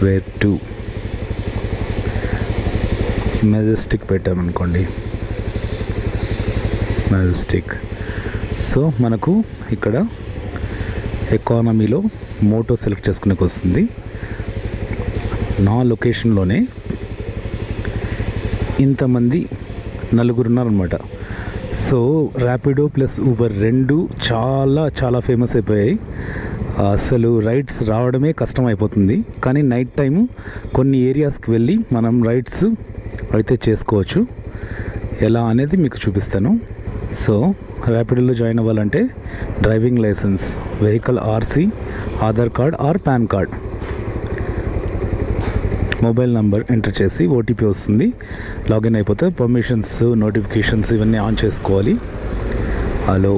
Wear to Majestic పెట్టామనుకోండి, Majestic. So మనకు ఇక్కడ ఎకానమీలో మోటో సెలెక్ట్ చేసుకునే వస్తుంది. నా లొకేషన్లోనే ఇంతమంది నలుగురు ఉన్నారనమాట. సో ర్యాపిడో ప్లస్ ఊబర్ రెండు చాలా ఫేమస్ అయిపోయాయి. అసలు రైడ్స్ రావడమే కష్టం అయిపోతుంది. కానీ నైట్ టైం కొన్ని ఏరియాస్కి వెళ్ళి మనం రైడ్స్ అయితే చేసుకోవచ్చు. ఎలా అనేది మీకు చూపిస్తాను. సో ర్యాపిడోలో జాయిన్ అవ్వాలంటే driving licence, vehicle RC, Aadhaar card or PAN card, mobile number enter చేసి ఓటీపీ వస్తుంది. లాగిన్ అయిపోతే పర్మిషన్స్, నోటిఫికేషన్స్ ఇవన్నీ ఆన్ చేసుకోవాలి. హలో